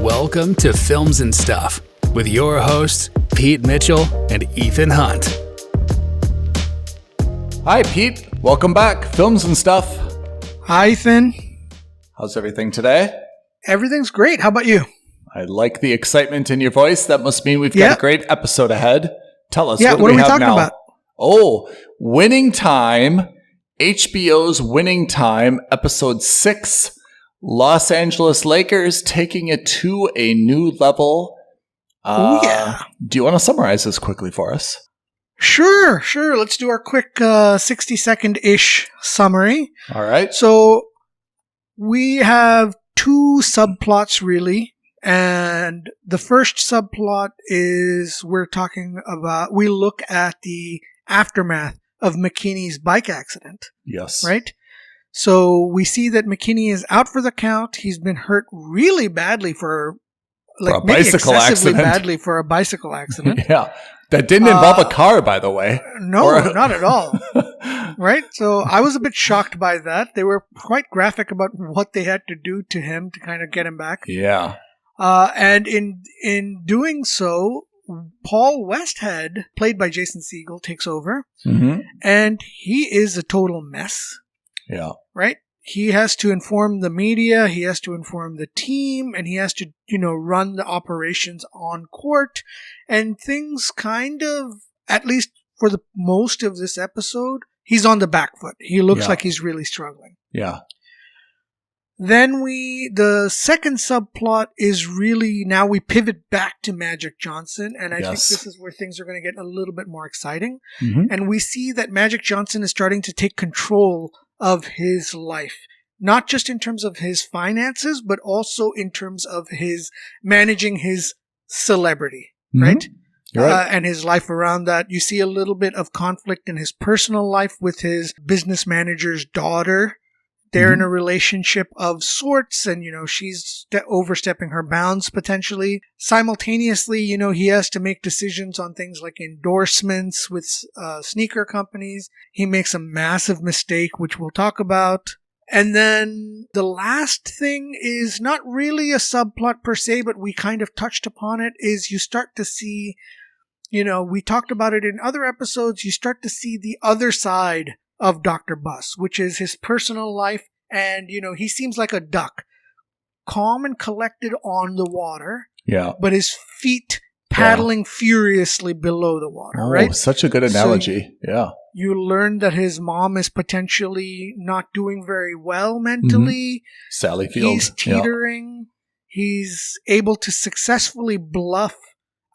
Welcome to Films and Stuff with your hosts, Pete Mitchell and Ethan Hunt. Hi, Pete. Welcome back. Films and Stuff. Hi, Ethan. How's everything today? Everything's great. How about you? I like the excitement in your voice. That must mean we've got a great episode ahead. Tell us, what do we have talking now? About? Oh, Winning Time. HBO's Winning Time, episode 6. Los Angeles Lakers taking it to a new level. Do you want to summarize this quickly for us? Sure. Let's do our quick 60-second-ish summary. All right. So we have two subplots, really. And the first subplot is we look at the aftermath of McKinney's bike accident. Yes. Right? So we see that McKinney is out for the count. He's been hurt really badly for a bicycle accident. Badly for a bicycle accident. Yeah. That didn't involve a car, by the way. No, not at all. Right? So I was a bit shocked by that. They were quite graphic about what they had to do to him to kind of get him back. Yeah. And in doing so, Paul Westhead, played by Jason Segel, takes over. Mm-hmm. And he is a total mess. Yeah. Right? He has to inform the media, he has to inform the team, and he has to, run the operations on court. And things kind of, at least for the most of this episode, he's on the back foot. He looks like he's really struggling. Yeah. Then the second subplot is really, now we pivot back to Magic Johnson, and I think this is where things are going to get a little bit more exciting. Mm-hmm. And we see that Magic Johnson is starting to take control of his life, not just in terms of his finances, but also in terms of his managing his celebrity, right? Right. And his life around that. You see a little bit of conflict in his personal life with his business manager's daughter. They're in a relationship of sorts, and, she's overstepping her bounds potentially. Simultaneously, he has to make decisions on things like endorsements with sneaker companies. He makes a massive mistake, which we'll talk about. And then the last thing is not really a subplot per se, but we kind of touched upon it, is you start to see, we talked about it in other episodes, you start to see the other side of Dr. Buss, which is his personal life. And, he seems like a duck, calm and collected on the water, but his feet paddling furiously below the water, right? Such a good analogy. So you learn that his mom is potentially not doing very well mentally. Sally Field. He's teetering. He's able to successfully bluff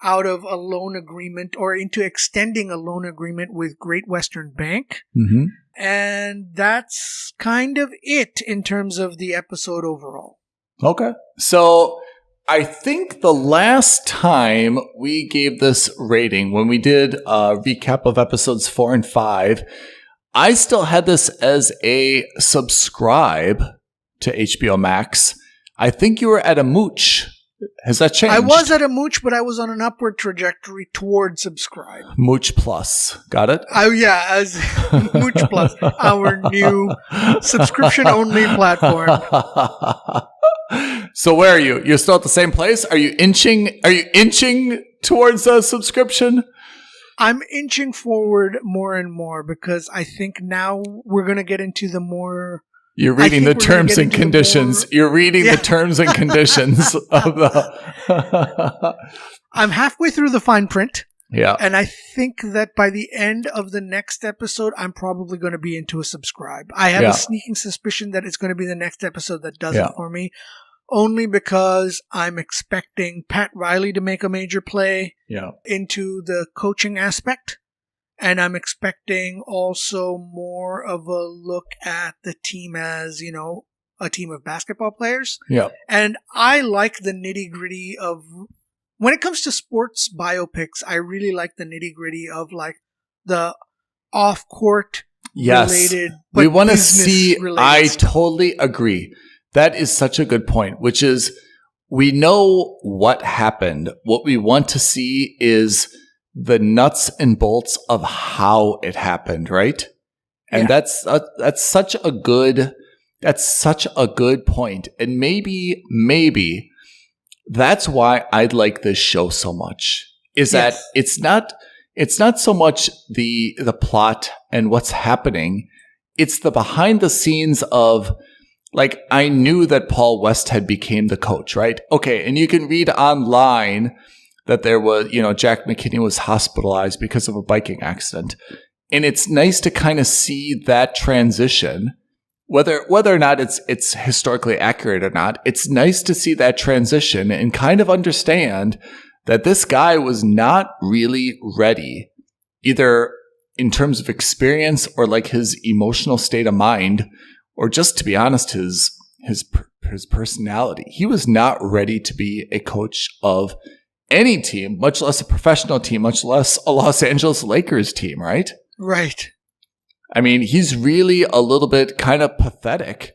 out of a loan agreement or into extending a loan agreement with Great Western Bank. Mm-hmm. And that's kind of it in terms of the episode overall. Okay. So I think the last time we gave this rating, when we did a recap of episodes 4 and 5, I still had this as a subscribe to HBO Max. I think you were at a mooch. Has that changed? I was at a mooch, but I was on an upward trajectory toward subscribe. Mooch Plus. Got it? Oh, yeah. As Mooch Plus, our new subscription-only platform. So where are you? You're still at the same place? Are you inching towards a subscription? I'm inching forward more and more because I think now we're going to get into the more... You're reading the terms and conditions. You're reading the terms and conditions of the... I'm halfway through the fine print. Yeah. And I think that by the end of the next episode, I'm probably going to be into a subscribe. I have a sneaking suspicion that it's going to be the next episode that does it for me. Only because I'm expecting Pat Riley to make a major play into the coaching aspect. And I'm expecting also more of a look at the team as, a team of basketball players. Yeah. And I like the nitty-gritty of... When it comes to sports biopics, I really like the nitty-gritty of, like, the off-court related... We want to see... I stuff. Totally agree. That is such a good point, which is we know what happened. What we want to see is the nuts and bolts of how it happened, right? And that's such a good point. And maybe That's why I like this show so much. Is that it's not so much the plot and what's happening. It's the behind the scenes of, like, I knew that Paul Westhead became the coach, right? Okay, and you can read online that there was, Jack McKinney was hospitalized because of a biking accident. And it's nice to kind of see that transition, whether or not it's historically accurate or not. It's nice to see that transition and kind of understand that this guy was not really ready, either in terms of experience or like his emotional state of mind, or just, to be honest, his personality. He was not ready to be a coach of any team, much less a professional team, much less a Los Angeles Lakers team, right? Right. I mean, he's really a little bit kind of pathetic.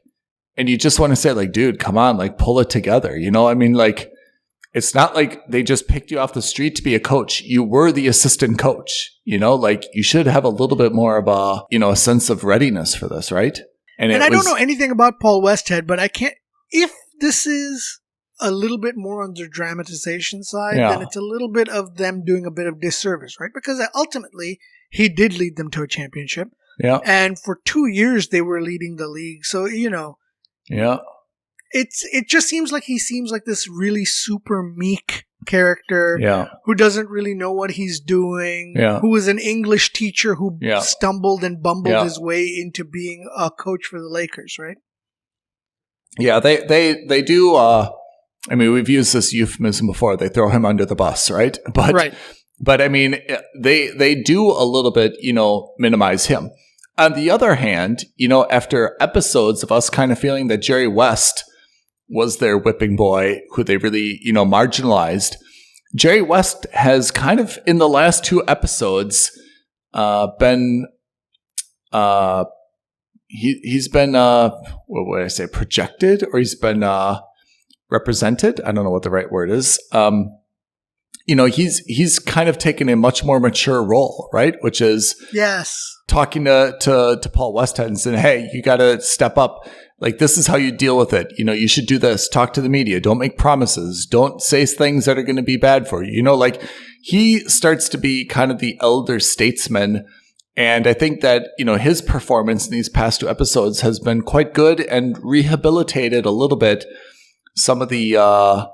And you just want to say, like, dude, come on, like, pull it together. I mean, like, it's not like they just picked you off the street to be a coach. You were the assistant coach, like, you should have a little bit more of a sense of readiness for this, right? And I don't know anything about Paul Westhead, but I can't, if this is a little bit more on the dramatization side, then it's a little bit of them doing a bit of disservice, right? Because ultimately, he did lead them to a championship. Yeah. And for 2 years, they were leading the league. So, Yeah. It just seems like he seems like this really super meek character who doesn't really know what he's doing, who was an English teacher who stumbled and bumbled his way into being a coach for the Lakers, right? Yeah, they do. I mean, we've used this euphemism before. They throw him under the bus, right? But I mean, they do a little bit, minimize him. On the other hand, after episodes of us kind of feeling that Jerry West was their whipping boy, who they really, marginalized, Jerry West has kind of, in the last 2 episodes, been, he's been, what would I say, projected, or he's been represented? I don't know what the right word is. He's kind of taken a much more mature role, right? Which is talking to Paul Westhead and saying, hey, you got to step up. Like, this is how you deal with it. You should do this. Talk to the media. Don't make promises. Don't say things that are going to be bad for you. Like, he starts to be kind of the elder statesman. And I think that, his performance in these past 2 episodes has been quite good and rehabilitated a little bit some of the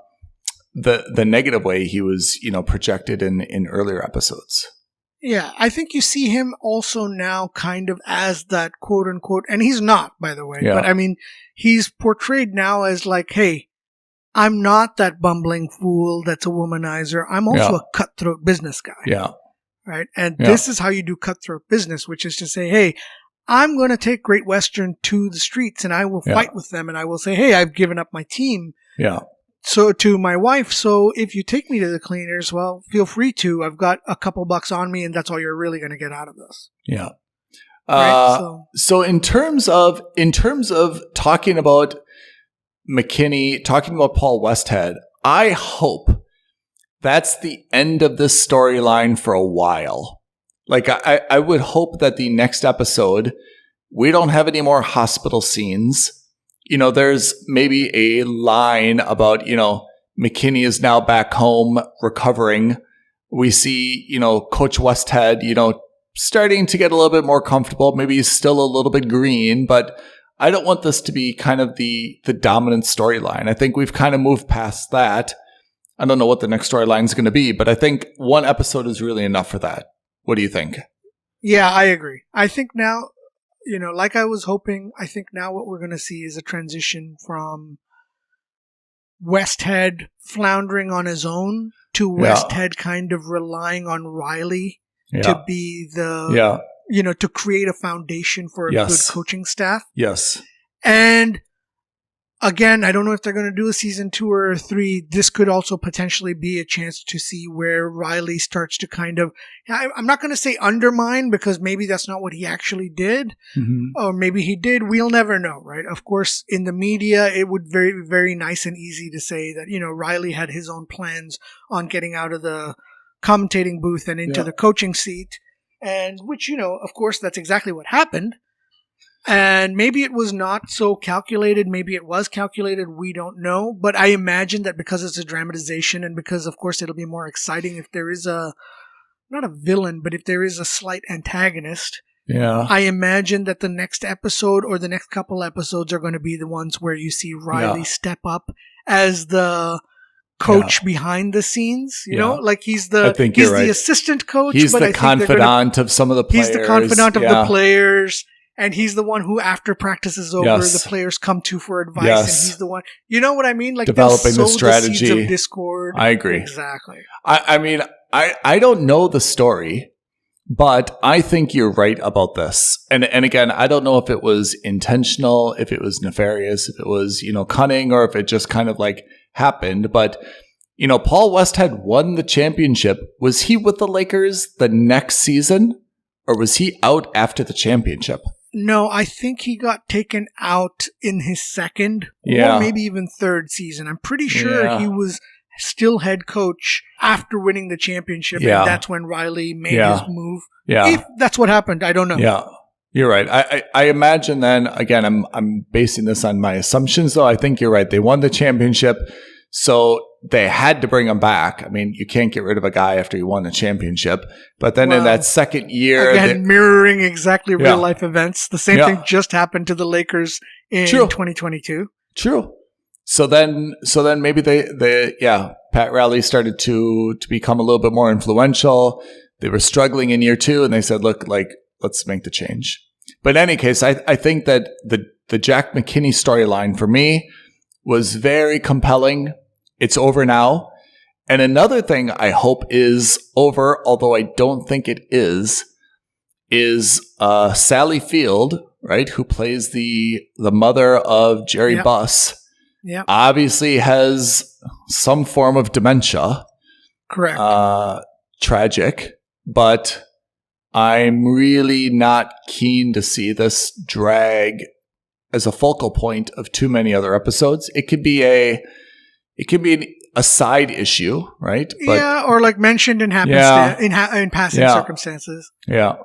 negative way he was, projected in earlier episodes. Yeah, I think you see him also now kind of as that quote unquote, and he's not, by the way, but I mean, he's portrayed now as like, hey, I'm not that bumbling fool that's a womanizer. I'm also a cutthroat business guy. Yeah. Right. And this is how you do cutthroat business, which is to say, hey, I'm going to take Great Western to the streets and I will fight with them. And I will say, hey, I've given up my team. Yeah. So to my wife, so if you take me to the cleaners, well, feel free to. I've got a couple bucks on me, and that's all you're really going to get out of this. Yeah. Right? So in terms of talking about McKinney, talking about Paul Westhead, I hope that's the end of this storyline for a while. Like, I would hope that the next episode, we don't have any more hospital scenes. There's maybe a line about, McKinney is now back home recovering. We see, Coach Westhead, starting to get a little bit more comfortable. Maybe he's still a little bit green, but I don't want this to be kind of the dominant storyline. I think we've kind of moved past that. I don't know what the next storyline is going to be, but I think 1 episode is really enough for that. What do you think? Yeah, I agree. I think now, like I was hoping, I think now what we're going to see is a transition from Westhead floundering on his own to Westhead kind of relying on Riley to be to create a foundation for a good coaching staff. Yes. And again, I don't know if they're going to do a season 2 or 3. This could also potentially be a chance to see where Riley starts to kind of, I'm not going to say undermine, because maybe that's not what he actually did. Mm-hmm. Or maybe he did. We'll never know, right? Of course, in the media, it would be very, very nice and easy to say that, Riley had his own plans on getting out of the commentating booth and into the coaching seat. And which, of course, that's exactly what happened. And maybe it was not so calculated. Maybe it was calculated. We don't know. But I imagine that because it's a dramatization and because, of course, it'll be more exciting if there is not a villain, but if there is a slight antagonist. Yeah. I imagine that the next episode or the next couple episodes are going to be the ones where you see Riley step up as the coach behind the scenes, you know, like he's the assistant coach. He's the confidant of some of the players. He's the confidant of the players. And he's the one who, after practice is over, the players come to for advice. And he's the one, you know what I mean? Like developing the strategy. The seeds of discord. I agree. Exactly. I mean, I don't know the story, but I think you're right about this. And again, I don't know if it was intentional, if it was nefarious, if it was, cunning, or if it just kind of like happened. But, Paul Westhead won the championship. Was he with the Lakers the next season, or was he out after the championship? No, I think he got taken out in his second or maybe even third season. I'm pretty sure he was still head coach after winning the championship. And that's when Riley made his move. Yeah. If that's what happened, I don't know. Yeah. You're right. I imagine then, again, I'm basing this on my assumptions, though. I think you're right. They won the championship, so they had to bring him back. I mean, you can't get rid of a guy after you won the championship. But then in that second year... Again, mirroring exactly real-life events. The same thing just happened to the Lakers in 2022. True. So then maybe Pat Riley started to become a little bit more influential. They were struggling in year 2, and they said, look, let's make the change. But in any case, I think that the Jack McKinney storyline for me was very compelling. It's over now. And another thing I hope is over, although I don't think it is Sally Field, right, who plays the mother of Jerry Buss. Yeah. Obviously has some form of dementia. Correct. Tragic, but I'm really not keen to see this drag as a focal point of too many other episodes. It could be a side issue, right? But, or like mentioned in in passing circumstances. Yeah.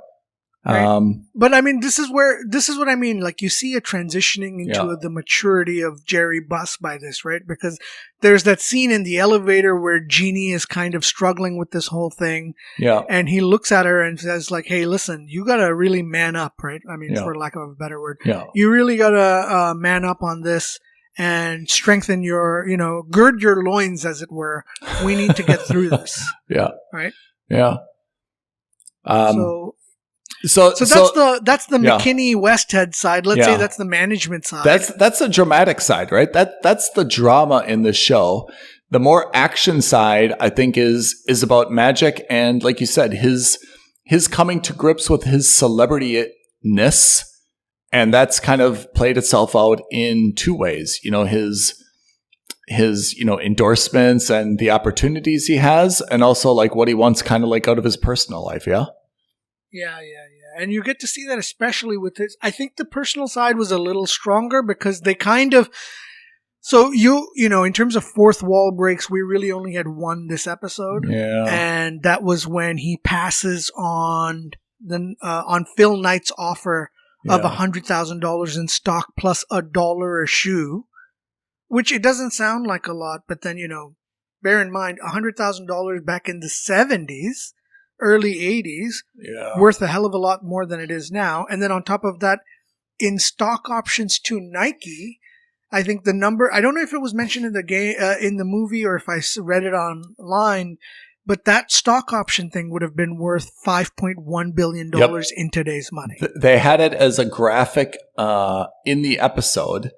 Right? But I mean, this is what I mean. Like, you see a transitioning into the maturity of Jerry Buss by this, right? Because there's that scene in the elevator where Jeannie is kind of struggling with this whole thing. Yeah. And he looks at her and says, like, hey, listen, you got to really man up, right? I mean, for lack of a better word. Yeah. You really got to man up on this and strengthen your, gird your loins, as it were. We need to get through this. Yeah. Right? Yeah. So that's the McKinney Westhead side. Let's say that's the management side. That's the dramatic side, right? That's the drama in the show. The more action side, I think, is about Magic and, like you said, his coming to grips with his celebrity-ness, and that's kind of played itself out in two ways. His endorsements and the opportunities he has, and also like what he wants kind of like out of his personal life. Yeah. Yeah. And you get to see that especially with this. I think the personal side was a little stronger because they kind of... So, in terms of fourth wall breaks, we really only had one this episode. Yeah. And that was when he passes on Phil Knight's offer of $100,000 in stock plus $1 a shoe, which it doesn't sound like a lot, but then, bear in mind, $100,000 back in the 70s, early 80s, worth a hell of a lot more than it is now. And then on top of that, in stock options to Nike, I think the number, I don't know if it was mentioned in the game, in the movie, or if I read it online, but that stock option thing would have been worth $5.1 billion in today's money. They had it as a graphic in the episode.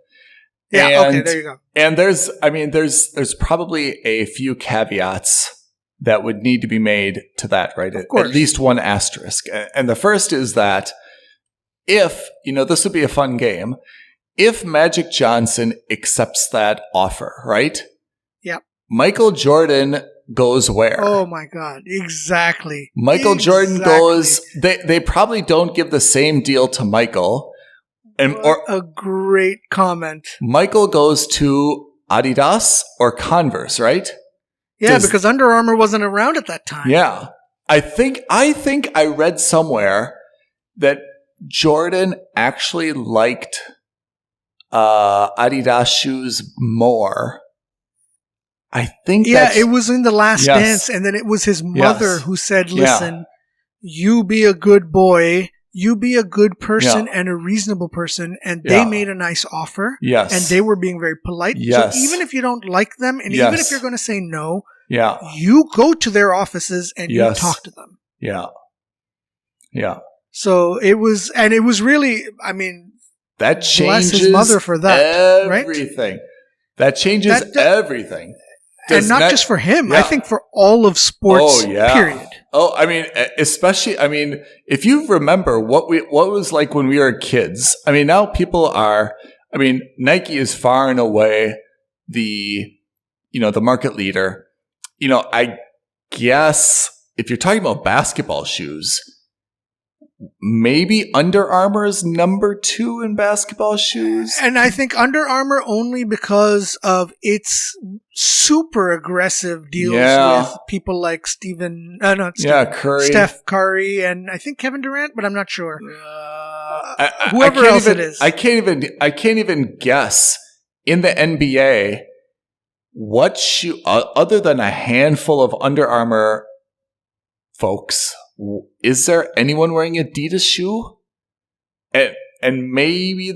Yeah, okay, there you go. And there's probably a few caveats that would need to be made to that, right? At least one asterisk. And the first is that if, this would be a fun game, if Magic Johnson accepts that offer, right? Yep. Michael Jordan goes where? Oh my God. Exactly. Michael Jordan goes, they probably don't give the same deal to Michael. Or a great comment. Michael goes to Adidas or Converse, right? Yeah, because Under Armour wasn't around at that time. Yeah. I think I read somewhere that Jordan actually liked Adidas shoes more. I think it was in The Last Dance, and then it was his mother who said, listen, you be a good boy, you be a good person and a reasonable person, and they made a nice offer, and they were being very polite. So even if you don't like them, and even if you're going to say no, you go to their offices and you talk to them. Yeah. So it was really, I mean, that changes bless his mother for that, everything. Right? That changes everything. And not just for him. I think for all of sports, period. Oh, I mean, especially, if you remember what was like when we were kids. I mean, now people are, Nike is far and away the market leader. I guess if you're talking about basketball shoes, maybe Under Armour is number 2 in basketball shoes. And I think Under Armour only because of its super aggressive deals with people like Curry. Steph Curry, and I think Kevin Durant, but I'm not sure. Whoever else it is. I can't even guess in the NBA what shoe, other than a handful of Under Armour folks, is there anyone wearing Adidas shoe? And maybe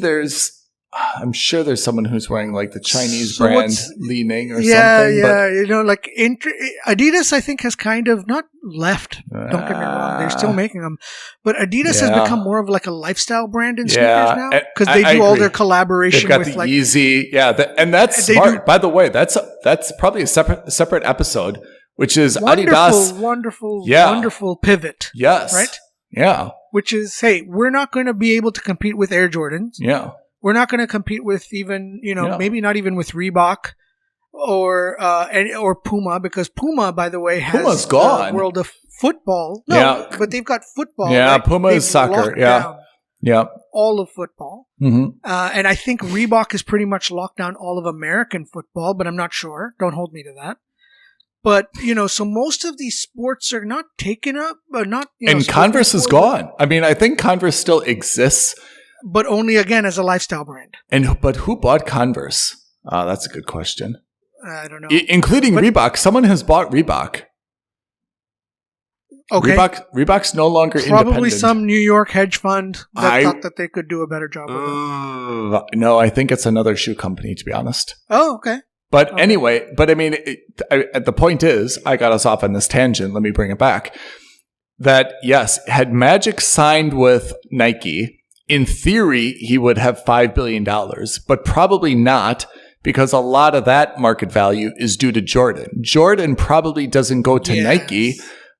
I'm sure there's someone who's wearing like the Chinese brand Li Ning or something. But Adidas I think has kind of not left. Don't get me wrong, they're still making them, but Adidas has become more of like a lifestyle brand in sneakers now because they do all their collaboration. They've got with the Yeezy, and that's smart. By the way, that's probably a separate episode. Which is Adidas. Wonderful pivot. Yes. Right? Yeah. Which is, hey, we're not going to be able to compete with Air Jordans. Yeah. We're not going to compete with even, maybe not even with Reebok or Puma, because Puma, by the way, has Puma's gone. World of Football. No, but they've got football. Yeah, right? Puma is soccer. Yeah. All of football. Mm-hmm. And I think Reebok has pretty much locked down all of American football, but I'm not sure. Don't hold me to that. But, so most of these sports are not taken up, but not, and Converse is gone. I think Converse still exists. But only, again, as a lifestyle brand. But who bought Converse? That's a good question. I don't know. Including Reebok. Someone has bought Reebok. Okay. Reebok's no longer independent. Probably some New York hedge fund that thought that they could do a better job with it. No, I think it's another shoe company, to be honest. Oh, okay. But anyway, the point is, I got us off on this tangent. Let me bring it back. That, yes, had Magic signed with Nike, in theory, he would have $5 billion, but probably not, because a lot of that market value is due to Jordan. Jordan probably doesn't go to Nike,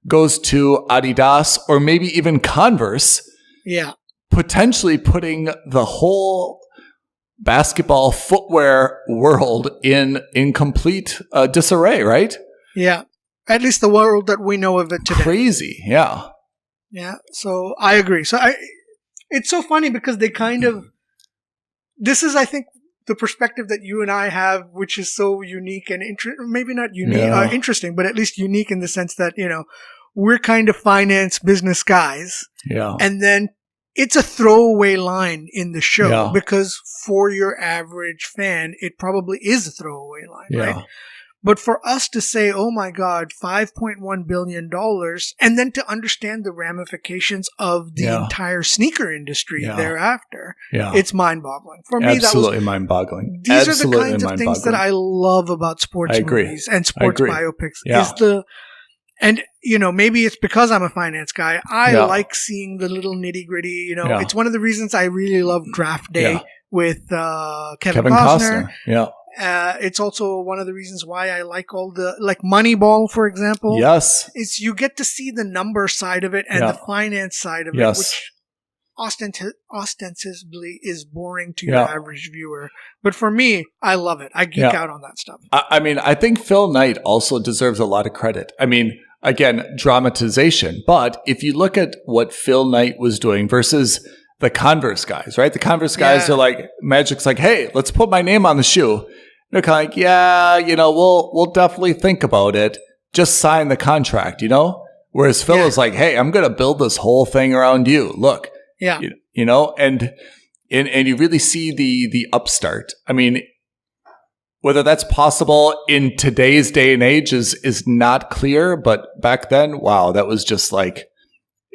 goes to Adidas or maybe even Converse. Yeah. Potentially putting the whole basketball footwear world in complete disarray, right? Yeah. At least the world that we know of it today. Crazy, yeah. Yeah, so I agree. So it's so funny because they kind of, this is, I think, the perspective that you and I have, which is so unique and maybe not unique, interesting, but at least unique in the sense that, we're kind of finance business guys. Yeah. And then it's a throwaway line in the show because for your average fan, it probably is a throwaway line, right? But for us to say, oh my God, $5.1 billion, and then to understand the ramifications of the entire sneaker industry thereafter, it's mind-boggling. For me, absolutely mind-boggling. These are the kinds of things that I love about sports movies and sports biopics. And, maybe it's because I'm a finance guy. I like seeing the little nitty-gritty, It's one of the reasons I really love Draft Day with Kevin Costner. Yeah. It's also one of the reasons why I like all the, like Moneyball, for example. Yes. It's you get to see the number side of it and the finance side of it, which ostensibly is boring to your average viewer. But for me, I love it. I geek out on that stuff. I think Phil Knight also deserves a lot of credit. Again, dramatization. But if you look at what Phil Knight was doing versus the Converse guys, right? The Converse guys are like, Magic's like, hey, let's put my name on the shoe. They're kind of like, we'll definitely think about it. Just sign the contract, Whereas Phil is like, hey, I'm going to build this whole thing around you. Look, Yeah. You know, and you really see the upstart. I mean, whether that's possible in today's day and age is not clear, but back then, wow, that was just like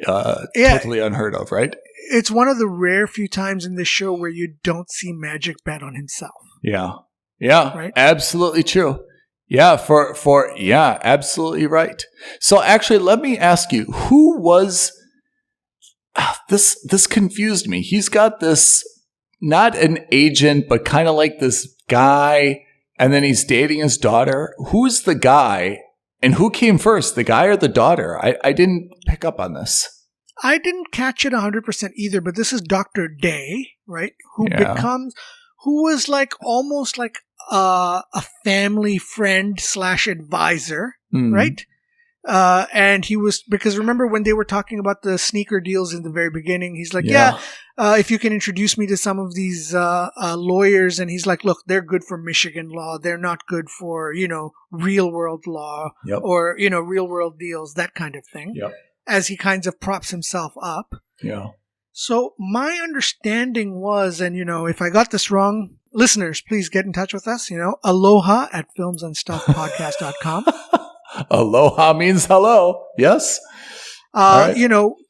totally unheard of, right? It's one of the rare few times in this show where you don't see Magic bet on himself. Yeah. Right? Absolutely true. Yeah, absolutely right. So actually, let me ask you, who was this confused me. He's got this, not an agent, but kind of like this guy, and then he's dating his daughter. Who's the guy, and who came first, the guy or the daughter? I didn't pick up on this. I didn't catch it 100% either, but this is Dr. Day, right? Who was like almost like a family friend / advisor, right? And he was, because remember when they were talking about the sneaker deals in the very beginning, he's like, if you can introduce me to some of these lawyers, and he's like, look, they're good for Michigan law. They're not good for, real world law or, real world deals, that kind of thing. Yep. As he kind of props himself up. Yeah. So my understanding was, and if I got this wrong, listeners, please get in touch with us, aloha at filmsandstuffpodcast.com. Aloha means hello. Yes. Right.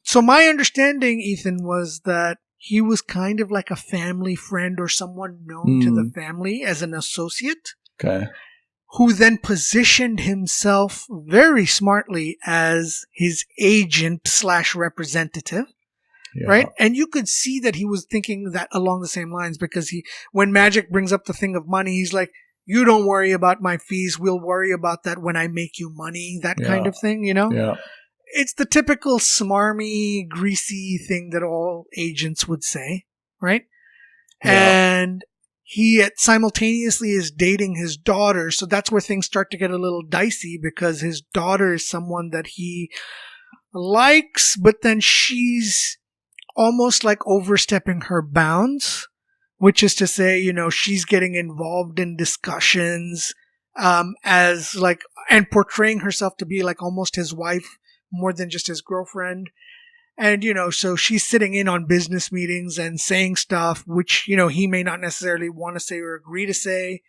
So my understanding, Ethan, was that he was kind of like a family friend or someone known to the family as an associate. Okay. Who then positioned himself very smartly as his agent / representative. Yeah. Right. And you could see that he was thinking that along the same lines, because when Magic brings up the thing of money, he's like, you don't worry about my fees. We'll worry about that when I make you money, that kind of thing, Yeah. It's the typical smarmy, greasy thing that all agents would say, right? Yeah. And he simultaneously is dating his daughter, so that's where things start to get a little dicey, because his daughter is someone that he likes, but then she's almost like overstepping her bounds. Which is to say, she's getting involved in discussions, as like, and portraying herself to be like almost his wife more than just his girlfriend. And, so she's sitting in on business meetings and saying stuff which, he may not necessarily want to say or agree to say.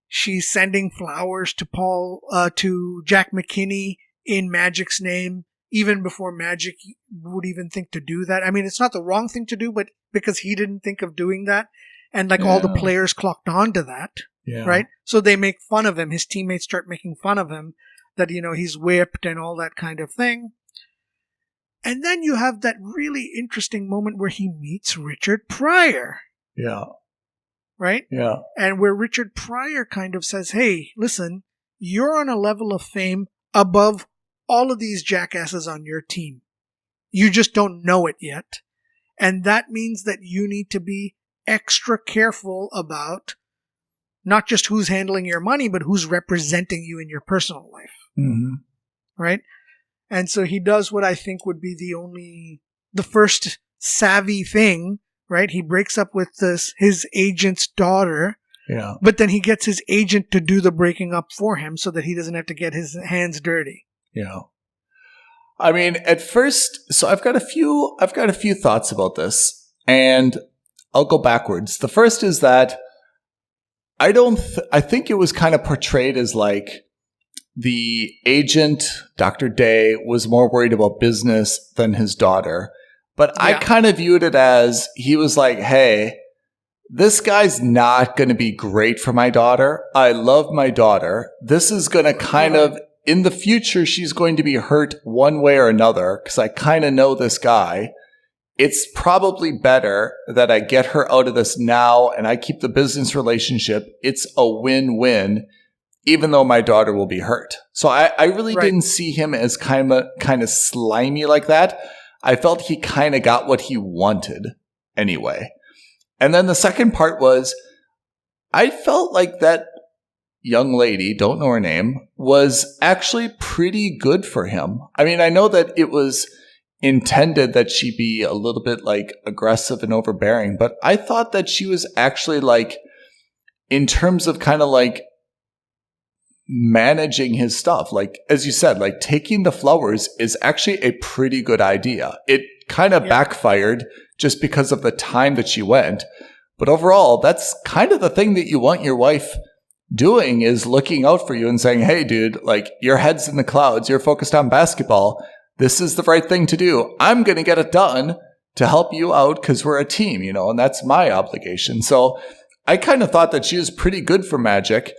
She's sending flowers to Jack McKinney in Magic's name, even before Magic would even think to do that. I mean, it's not the wrong thing to do, but because he didn't think of doing that. And all the players clocked on to that, right? So they make fun of him. His teammates start making fun of him that, he's whipped and all that kind of thing. And then you have that really interesting moment where he meets Richard Pryor. Yeah. Right? Yeah. And where Richard Pryor kind of says, hey, listen, you're on a level of fame above all of these jackasses on your team. You just don't know it yet. And that means that you need to be extra careful about not just who's handling your money, but who's representing you in your personal life. Mm-hmm. Right? And so he does what I think would be the first savvy thing, right? He breaks up with his agent's daughter. Yeah. But then he gets his agent to do the breaking up for him so that he doesn't have to get his hands dirty. Yeah. I mean, at first, so I've got a few thoughts about this, and I'll go backwards. The first is that I think it was kind of portrayed as like the agent, Dr. Day, was more worried about business than his daughter. But I kind of viewed it as he was like, hey, this guy's not going to be great for my daughter. I love my daughter. This is going to kind of, in the future, she's going to be hurt one way or another because I kind of know this guy. It's probably better that I get her out of this now and I keep the business relationship. It's a win-win, even though my daughter will be hurt. So I really didn't see him as kind of slimy like that. I felt he kind of got what he wanted anyway. And then the second part was, I felt like that young lady, don't know her name, was actually pretty good for him. I mean, I know that it was intended that she be a little bit like aggressive and overbearing, but I thought that she was actually like, in terms of kind of like managing his stuff, like as you said, like taking the flowers is actually a pretty good idea. It kind of backfired just because of the time that she went. But overall, that's kind of the thing that you want your wife doing, is looking out for you and saying, hey, dude, like, your head's in the clouds. You're focused on basketball. This is the right thing to do. I'm going to get it done to help you out because we're a team, and that's my obligation. So I kind of thought that she was pretty good for Magic.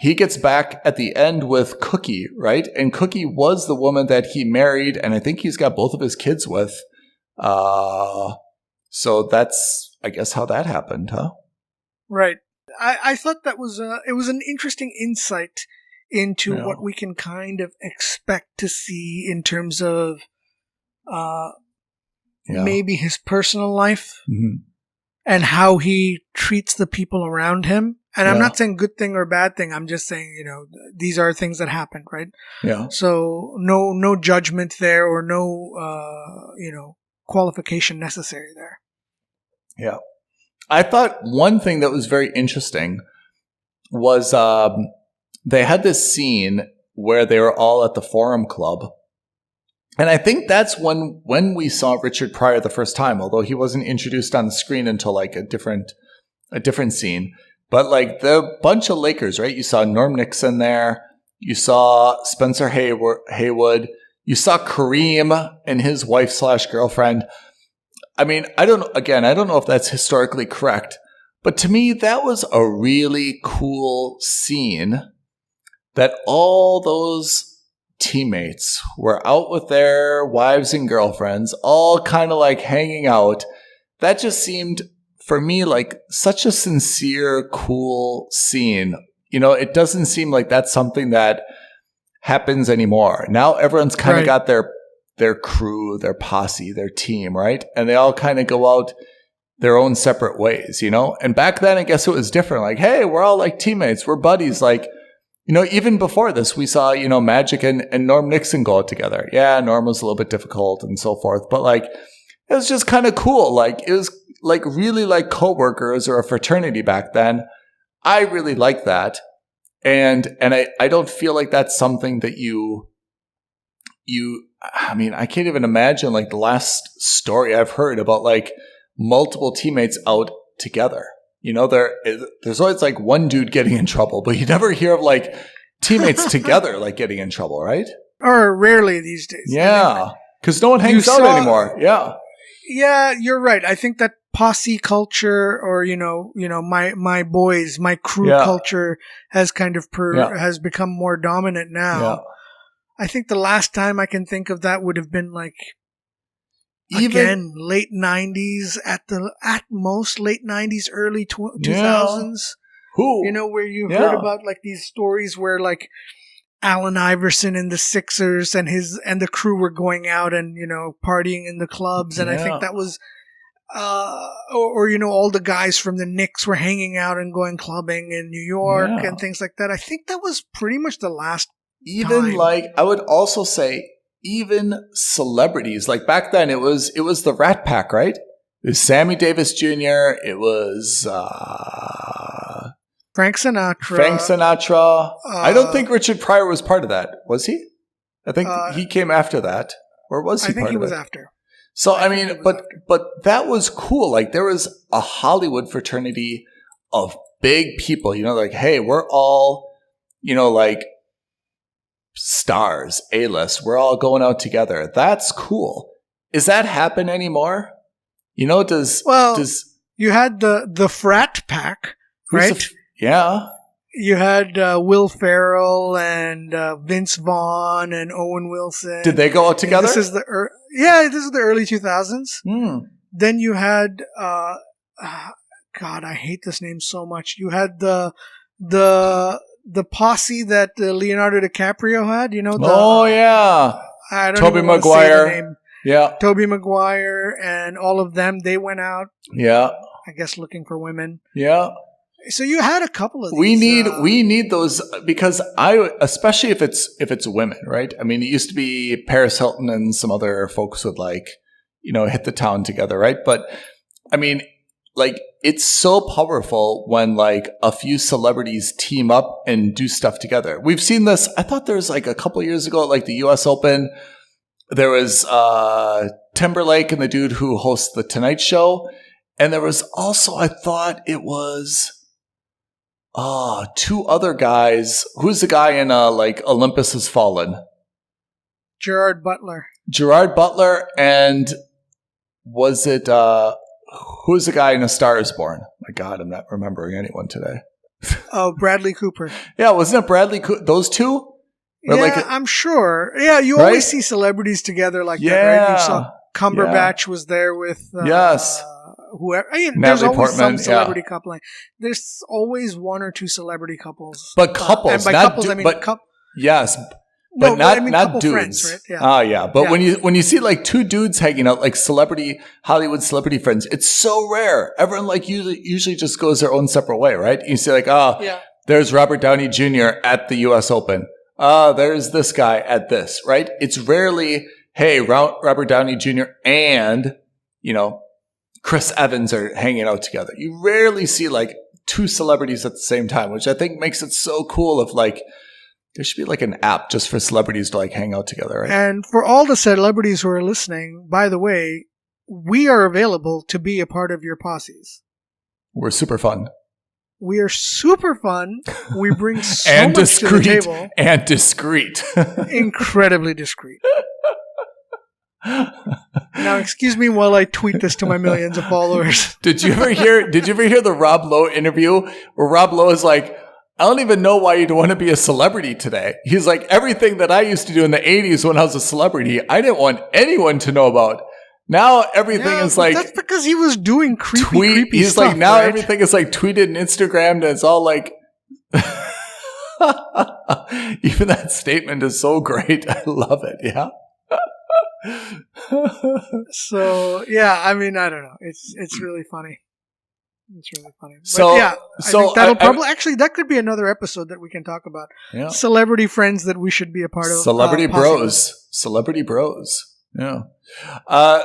He gets back at the end with Cookie, right? And Cookie was the woman that he married, and I think he's got both of his kids with. So that's, I guess, how that happened, huh? Right. I thought that was it was an interesting insight into what we can kind of expect to see in terms of maybe his personal life and how he treats the people around him. And I'm not saying good thing or bad thing. I'm just saying, these are things that happened, right? Yeah. So no judgment there, or no, qualification necessary there. Yeah. I thought one thing that was very interesting was they had this scene where they were all at the Forum Club. And I think that's when we saw Richard Pryor the first time, although he wasn't introduced on the screen until like a different scene. But like the bunch of Lakers, right? You saw Norm Nixon there. You saw Spencer Haywood. You saw Kareem and his wife/girlfriend. I mean, I don't know if that's historically correct, but to me, that was a really cool scene that all those teammates were out with their wives and girlfriends, all kind of like hanging out. That just seemed, for me, like such a sincere, cool scene. It doesn't seem like that's something that happens anymore. Now everyone's kind of got their crew, their posse, their team, right? And they all kind of go out their own separate ways, And back then, I guess it was different. Like, hey, we're all like teammates. We're buddies. Like, even before this, we saw, Magic and Norm Nixon go out together. Yeah, Norm was a little bit difficult and so forth. But like, it was just kind of cool. Like, it was like really like coworkers or a fraternity back then. I really like that. And I don't feel like that's something that I can't even imagine like the last story I've heard about like multiple teammates out together. There's always like one dude getting in trouble, but you never hear of like teammates together like getting in trouble, right? Or rarely these days. Yeah, because no one hangs out anymore. Yeah. Yeah, you're right. I think that posse culture, or my boys, my crew culture has kind of has become more dominant now. Yeah. I think the last time I can think of that would have been like, again, late 90s, at most late 90s, early 2000s. Where you heard about like these stories where like Allen Iverson and the Sixers and the crew were going out and, partying in the clubs. And I think that was, all the guys from the Knicks were hanging out and going clubbing in New York and things like that. I think that was pretty much the last time. Like, I would also say, even celebrities, like back then it was the Rat Pack, right? It was Sammy Davis Jr. It was Frank Sinatra. I don't think Richard Pryor was part of that. Was he? I think he came after that. Or was he part of it? I think he was after. So, but that was cool. Like, there was a Hollywood fraternity of big people, like, hey, we're all, like, stars, A-list. We're all going out together. That's cool. Does that happen anymore? You had the Frat Pack, right? You had Will Ferrell and Vince Vaughn and Owen Wilson. Did they go out together? This is the early 2000s. Then you had God, I hate this name so much. You had the posse that Leonardo DiCaprio had. I don't Tobey Maguire. Yeah, Tobey Maguire and all of them. They went out. Yeah, I guess looking for women. Yeah. So you had a couple of these. We need those, because especially if it's women, right? I mean, it used to be Paris Hilton and some other folks would hit the town together, right? But I mean, like, it's so powerful when like a few celebrities team up and do stuff together. We've seen this. I thought there was like a couple of years ago at like the US Open, there was Timberlake and the dude who hosts the Tonight Show. And there was also, I thought it was two other guys. Who's the guy in like Olympus Has Fallen? Gerard Butler. Gerard Butler, and was it who's the guy in A Star Is Born? My God, I'm not remembering anyone today. Oh, Bradley Cooper. Yeah, wasn't it Bradley Cooper? Those two? Or Yeah, I'm sure. Yeah, you always see celebrities together like that, right? You saw Cumberbatch was there with yes. Whoever. I mean, Natalie there's always Portman, some celebrity coupling. There's always one or two celebrity couples. But couples, and by not couples, I mean yes. No, but I mean not couple dudes. Friends, right? Yeah. Oh, yeah. But when you see like two dudes hanging out, like Hollywood celebrity friends, it's so rare. Everyone like usually just goes their own separate way, right? You see like, there's Robert Downey Jr. at the U.S. Open. There's this guy at this, right? It's rarely, hey, Robert Downey Jr. and, Chris Evans are hanging out together. You rarely see like two celebrities at the same time, which I think makes it so cool of like, there should be like an app just for celebrities to like hang out together, right? And for all the celebrities who are listening, by the way, we are available to be a part of your posses. We're super fun. We are super fun. We bring so and much discreet, to the table. And discreet. Incredibly discreet. Now, excuse me while I tweet this to my millions of followers. Did you ever hear the Rob Lowe interview where Rob Lowe is like, I don't even know why you'd want to be a celebrity today. He's like, everything that I used to do in the 80s when I was a celebrity, I didn't want anyone to know about. Now everything is like... That's because he was doing creepy He's stuff, like, now right? everything is like tweeted and Instagrammed, and it's all like... Even that statement is so great. I love it, yeah? So, yeah, I mean, I don't know. It's really funny. It's really funny. But so, yeah, I think that'll probably... Actually, that could be another episode that we can talk about. Yeah. Celebrity friends that we should be a part of. Celebrity bros. Yeah.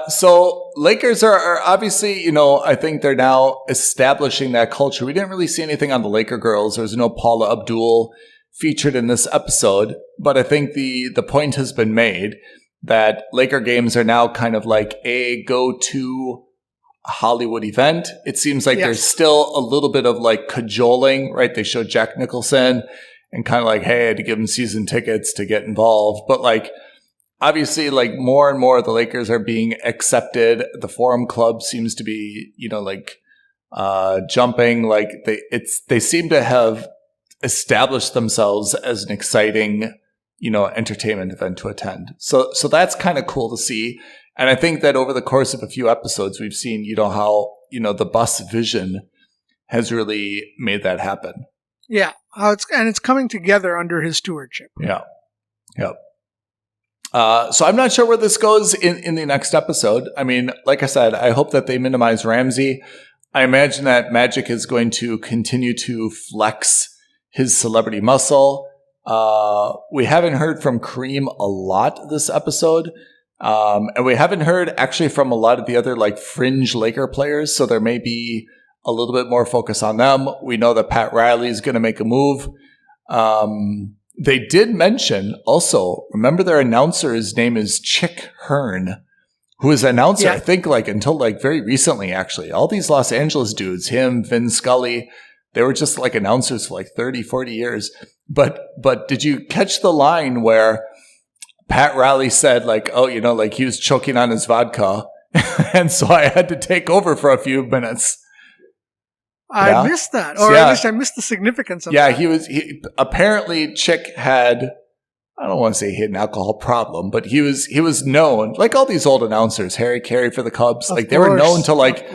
So Lakers are obviously, I think they're now establishing that culture. We didn't really see anything on the Laker girls. There's no Paula Abdul featured in this episode, but I think the point has been made that Laker games are now kind of like a go-to Hollywood event. It seems like there's still a little bit of like cajoling, right? They showed Jack Nicholson and kind of like, hey, I had to give him season tickets to get involved. But like, obviously, like more and more the Lakers are being accepted. The Forum Club seems to be, jumping. Like they seem to have established themselves as an exciting, entertainment event to attend. So that's kind of cool to see. And I think that over the course of a few episodes, we've seen, how, the bus vision has really made that happen. Yeah. It's coming together under his stewardship. Yeah. Yep. So I'm not sure where this goes in the next episode. I mean, like I said, I hope that they minimize Ramsey. I imagine that Magic is going to continue to flex his celebrity muscle. We haven't heard from Kareem a lot this episode. And we haven't heard actually from a lot of the other like fringe Laker players. So there may be a little bit more focus on them. We know that Pat Riley is going to make a move. They did mention also, remember their announcer, his name is Chick Hearn, who is an announcer, I think like until like very recently, actually. All these Los Angeles dudes, him, Vin Scully, they were just like announcers for like 30, 40 years. But did you catch the line where Pat Riley said like, oh, like he was choking on his vodka. And so I had to take over for a few minutes. I missed that. Or at least I missed the significance of that. He apparently Chick had, I don't want to say he had an alcohol problem, but he was known, like all these old announcers, Harry Carey for the Cubs, they were known to like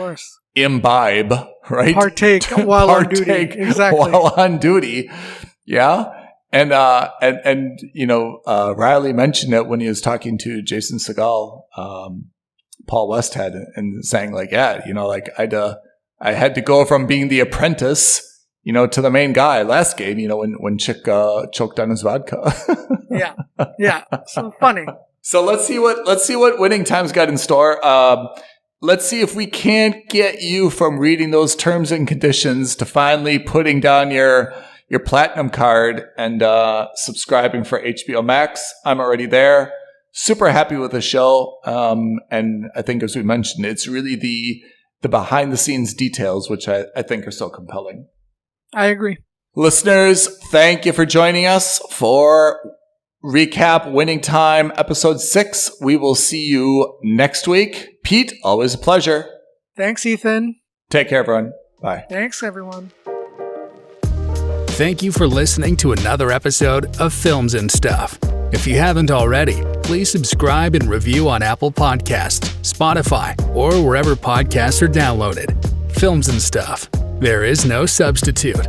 imbibe, right? Partake while on duty. Exactly. While on duty. Yeah. And Riley mentioned it when he was talking to Jason Segel, Paul Westhead, and saying like, I had to go from being the apprentice, to the main guy last game, when Chick choked on his vodka. Yeah. So funny. So let's see what Winning Time's got in store. Let's see if we can't get you from reading those terms and conditions to finally putting down your platinum card and subscribing for HBO Max. I'm already there. super happy with the show. And I think, as we mentioned, it's really the behind the scenes details, which I think are so compelling. I agree. Listeners, thank you for joining us for Recap Winning Time Episode 6. We will see you next week. Pete, always a pleasure. Thanks, Ethan. Take care, everyone. Bye. Thanks, everyone. Thank you for listening to another episode of Films and Stuff. If you haven't already, please subscribe and review on Apple Podcasts, Spotify, or wherever podcasts are downloaded. Films and Stuff. There is no substitute.